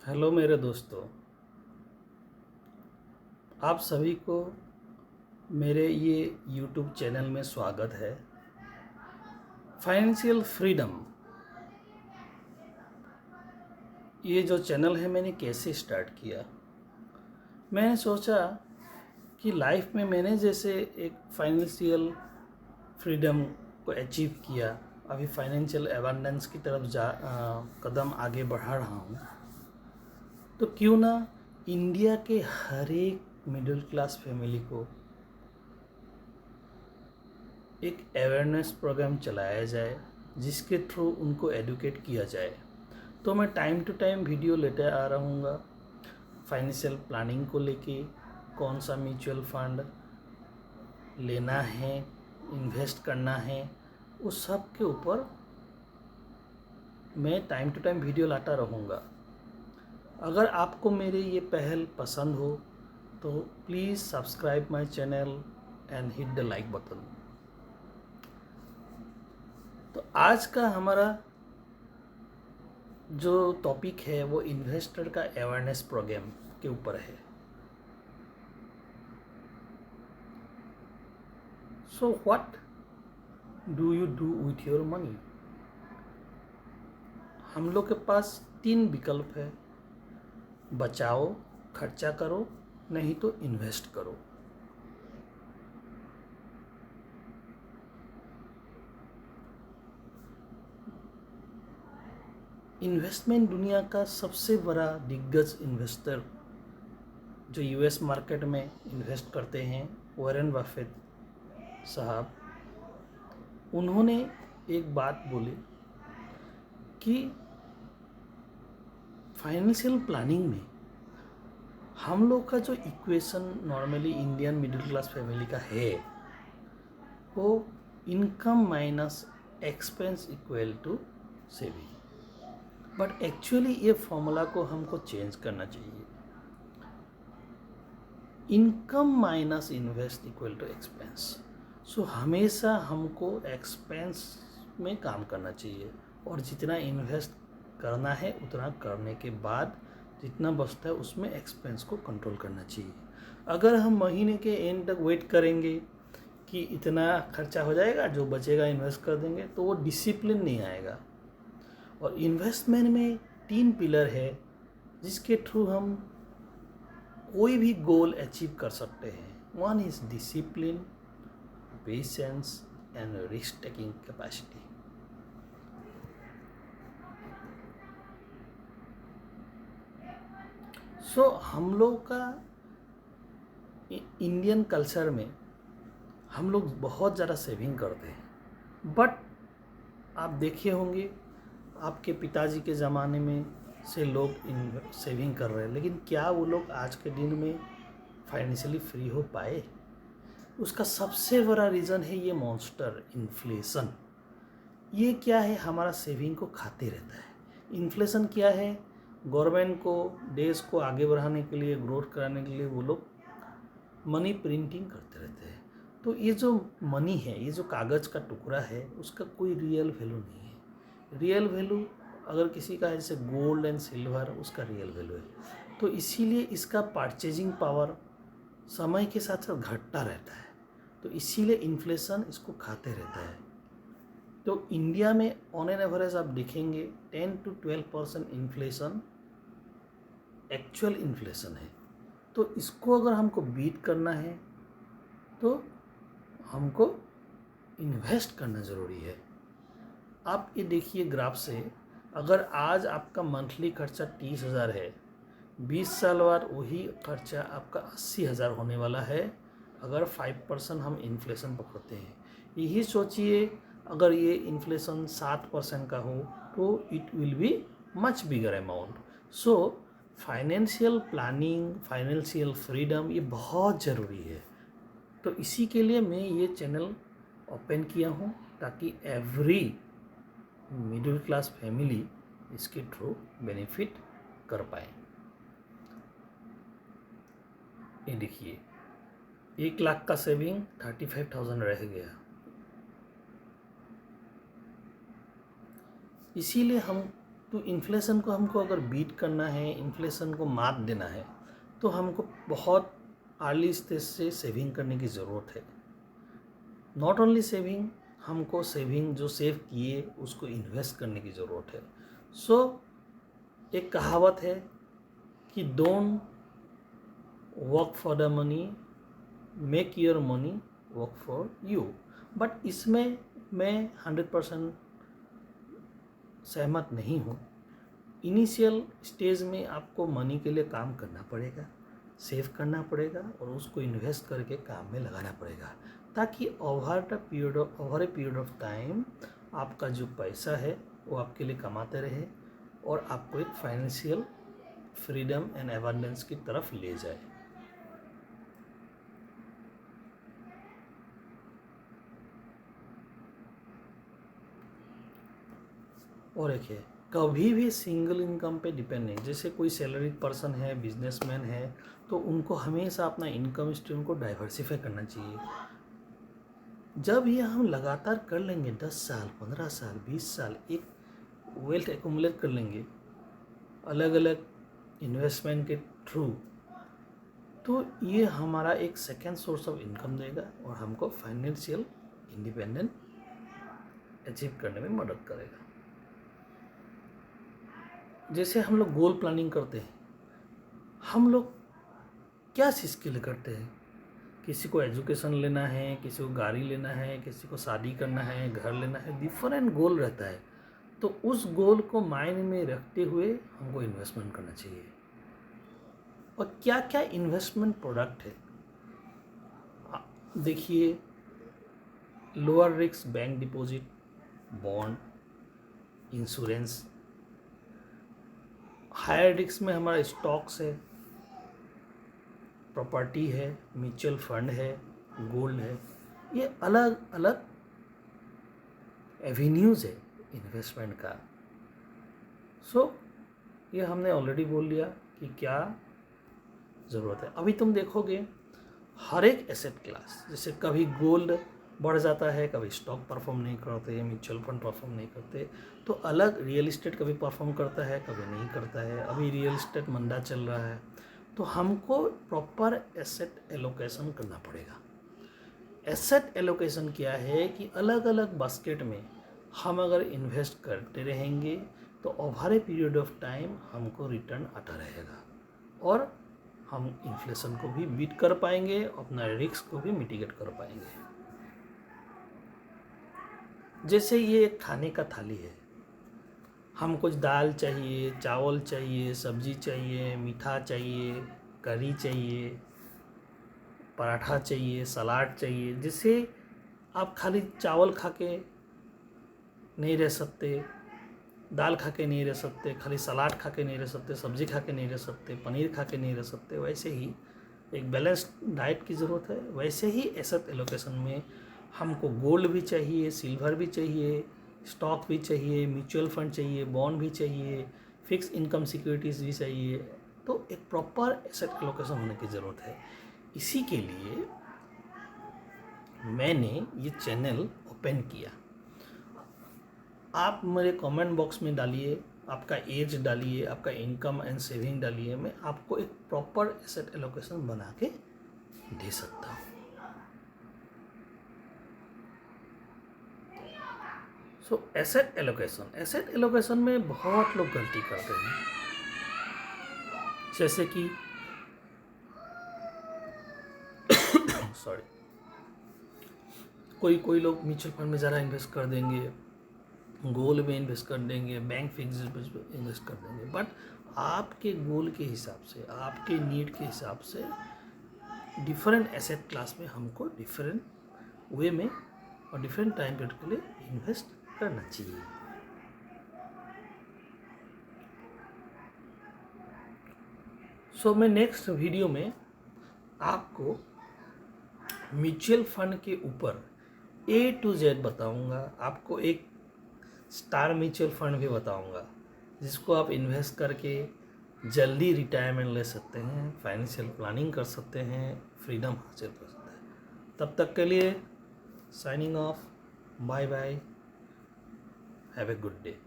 Hello मेरे दोस्तों, आप सभी को मेरे ये यूट्यूब चैनल में स्वागत है। फाइनेंशियल फ्रीडम ये जो चैनल है मैंने कैसे स्टार्ट किया। मैंने सोचा कि लाइफ में मैंने जैसे एक फाइनेंशियल फ्रीडम को अचीव किया, अभी फाइनेंशियल एबंडेंस की तरफ कदम आगे बढ़ा रहा हूँ, तो क्यों ना इंडिया के हर एक मिडिल क्लास फैमिली को एक अवेयरनेस प्रोग्राम चलाया जाए जिसके थ्रू उनको एडुकेट किया जाए। तो मैं टाइम टू टाइम वीडियो लेते आ रहूँगा फाइनेंशियल प्लानिंग को लेके, कौन सा म्यूचुअल फंड लेना है, इन्वेस्ट करना है, उस सब के ऊपर मैं टाइम टू टाइम वीडियो लाता रहूँगा। अगर आपको मेरे ये पहल पसंद हो तो please subscribe my channel and hit the like button. तो आज का हमारा जो टॉपिक है वो इन्वेस्टर का अवेयरनेस प्रोग्राम के ऊपर है। So what do you do with your money? हम लोग के पास 3 विकल्प है, बचाओ, खर्चा करो, नहीं तो इन्वेस्ट करो। इन्वेस्टमेंट दुनिया का सबसे बड़ा दिग्गज इन्वेस्टर जो यूएस मार्केट में इन्वेस्ट करते हैं, वॉरेन बफेट साहब, उन्होंने एक बात बोली कि फाइनेंशियल प्लानिंग में हम लोग का जो equation normally Indian middle class family का है वो income minus expense equal to saving, but actually ये फॉर्मूला को हमको चेंज करना चाहिए। Income minus invest equal to expense. So हमेशा हमको एक्सपेंस में काम करना चाहिए और जितना इन्वेस्ट करना है उतना करने के बाद जितना बचता है उसमें एक्सपेंस को कंट्रोल करना चाहिए। अगर हम महीने के एंड तक वेट करेंगे कि इतना खर्चा हो जाएगा, जो बचेगा इन्वेस्ट कर देंगे, तो वो डिसिप्लिन नहीं आएगा। और इन्वेस्टमेंट में 3 पिलर है जिसके थ्रू हम कोई भी गोल अचीव कर सकते हैं। One is discipline, patience and risk taking capacity. So हम लोग का इंडियन कल्चर में हम लोग बहुत ज़्यादा सेविंग करते हैं, बट आप देखे होंगे आपके पिताजी के ज़माने में से लोग सेविंग कर रहे हैं, लेकिन क्या वो लोग आज के दिन में फाइनेंशियली फ्री हो पाए? उसका सबसे बड़ा रीज़न है ये मॉन्स्टर इन्फ्लेशन। ये क्या है? हमारा सेविंग को खाते रहता है। इन्फ्लेशन क्या है? गवर्नमेंट को, देश को आगे बढ़ाने के लिए, ग्रोथ कराने के लिए वो लोग मनी प्रिंटिंग करते रहते हैं। तो ये जो मनी है, ये जो कागज़ का टुकड़ा है, उसका कोई रियल वैल्यू नहीं है। रियल वैल्यू अगर किसी का है जैसे गोल्ड एंड सिल्वर, उसका रियल वैल्यू है। तो इसीलिए इसका परचेजिंग पावर समय के साथ साथ घटता रहता है, तो इसीलिए इन्फ्लेशन इसको खाते रहता है। तो इंडिया में ऑन एन एवरेज आप देखेंगे 10 to 12% इन्फ्लेशन एक्चुअल इन्फ्लेशन है। तो इसको अगर हमको बीट करना है तो हमको इन्वेस्ट करना ज़रूरी है। आप ये देखिए ग्राफ से, अगर आज आपका मंथली खर्चा 30,000 है, 20 साल बाद वही खर्चा आपका 80,000 होने वाला है अगर 5% हम इन्फ्लेशन पकड़ते हैं। यही सोचिए अगर ये इन्फ्लेशन 7% का हो तो it will be much bigger amount. So financial planning, financial freedom ये बहुत ज़रूरी है। तो इसी के लिए मैं ये चैनल ओपन किया हूँ ताकि एवरी मिडिल क्लास फैमिली इसके थ्रू बेनिफिट कर पाए। ये देखिए 1 लाख का सेविंग 35,000 रह गया। इसीलिए हम तो इन्फ्लेशन को हमको अगर बीट करना है, इन्फ्लेशन को मात देना है, तो हमको बहुत अर्ली स्टेज से सेविंग करने की ज़रूरत है। नॉट ओनली सेविंग, हमको सेविंग जो सेव किए उसको इन्वेस्ट करने की ज़रूरत है। सो एक कहावत है कि don't work for the money, make your money work for you. But इसमें मैं 100% सहमत नहीं हूँ। इनिशियल स्टेज में आपको मनी के लिए काम करना पड़ेगा, सेव करना पड़ेगा और उसको इन्वेस्ट करके काम में लगाना पड़ेगा, ताकि over a period of time आपका जो पैसा है वो आपके लिए कमाते रहे और आपको एक फाइनेंशियल फ्रीडम एंड एबंडेंस की तरफ ले जाए। और एक है, कभी भी सिंगल इनकम पे डिपेंड नहीं। जैसे कोई सैलरीड पर्सन है, बिजनेसमैन है, तो उनको हमेशा अपना इनकम स्ट्रीम को डाइवर्सिफाई करना चाहिए। जब ये हम लगातार कर लेंगे 10 साल, 15 साल, 20 साल, एक वेल्थ एक्यूमुलेट कर लेंगे अलग अलग इन्वेस्टमेंट के थ्रू, तो ये हमारा एक सेकेंड सोर्स ऑफ इनकम देगा और हमको फाइनेंशियल इंडिपेंडेंट अचीव करने में मदद करेगा। जैसे हम लोग गोल प्लानिंग करते हैं, हम लोग क्या चीज़ के लिए करते हैं? किसी को एजुकेशन लेना है, किसी को गाड़ी लेना है, किसी को शादी करना है, घर लेना है, डिफरेंट गोल रहता है। तो उस गोल को माइंड में रखते हुए हमको इन्वेस्टमेंट करना चाहिए। और क्या क्या इन्वेस्टमेंट प्रोडक्ट है देखिए, lower risk bank deposit, bond, insurance. Higher risk में हमारा स्टॉक्स है, प्रॉपर्टी है, म्यूचुअल फंड है, गोल्ड है। ये अलग अलग एवेन्यूज़ है इन्वेस्टमेंट का। सो ये हमने ऑलरेडी बोल लिया कि क्या ज़रूरत है। अभी तुम देखोगे हर एक एसेट क्लास, जैसे कभी गोल्ड बढ़ जाता है, कभी स्टॉक परफॉर्म नहीं करते, म्यूचुअल फंड परफॉर्म नहीं करते, तो अलग रियल इस्टेट कभी परफॉर्म करता है, कभी नहीं करता है। अभी रियल इस्टेट मंदा चल रहा है, तो हमको प्रॉपर एसेट एलोकेशन करना पड़ेगा। एसेट एलोकेशन क्या है कि अलग अलग बास्केट में हम अगर इन्वेस्ट करते रहेंगे तो over a period of time हमको रिटर्न आता रहेगा और हम इन्फ्लेशन को भी बीट कर पाएंगे, अपना रिस्क को भी मिटिगेट कर पाएंगे। जैसे ये एक खाने का थाली है, हम कुछ दाल चाहिए, चावल चाहिए, सब्जी चाहिए, मीठा चाहिए, करी चाहिए, पराठा चाहिए, सलाद चाहिए। जिससे आप खाली चावल खा के नहीं रह सकते, दाल खा के नहीं रह सकते, खाली सलाद खा के नहीं रह सकते, सब्जी खा के नहीं रह सकते, पनीर खा के नहीं रह सकते। वैसे ही एक बैलेंस्ड डाइट की ज़रूरत है। वैसे ही एसेट एलोकेशन में हमको गोल्ड भी चाहिए, सिल्वर भी चाहिए, स्टॉक भी चाहिए, म्यूचुअल फंड चाहिए, बॉन्ड भी चाहिए, फिक्स इनकम सिक्योरिटीज़ भी चाहिए। तो एक प्रॉपर एसेट एलोकेशन होने की ज़रूरत है। इसी के लिए मैंने ये चैनल ओपन किया। आप मेरे कमेंट बॉक्स में डालिए, आपका एज डालिए, आपका इनकम एंड सेविंग डालिए, मैं आपको एक प्रॉपर एसेट एलोकेशन बना के दे सकता हूँ। सो एसेट एलोकेशन में बहुत लोग गलती करते हैं। जैसे कि सॉरी, कोई लोग म्यूचुअल फंड में ज़रा इन्वेस्ट कर देंगे, गोल्ड में इन्वेस्ट कर देंगे, बैंक फिक्स इन्वेस्ट कर देंगे। बट आपके गोल के हिसाब से, आपके नीड के हिसाब से डिफरेंट एसेट क्लास में हमको डिफरेंट वे में और डिफरेंट टाइम पीरियड के लिए इन्वेस्ट करना चाहिए। सो मैं नेक्स्ट वीडियो में आपको म्यूचुअल फंड के ऊपर A to Z बताऊंगा। आपको एक स्टार म्यूचुअल फंड भी बताऊंगा, जिसको आप इन्वेस्ट करके जल्दी रिटायरमेंट ले सकते हैं, फाइनेंशियल प्लानिंग कर सकते हैं, फ्रीडम हासिल कर सकते हैं। तब तक के लिए signing off, bye bye, have a good day.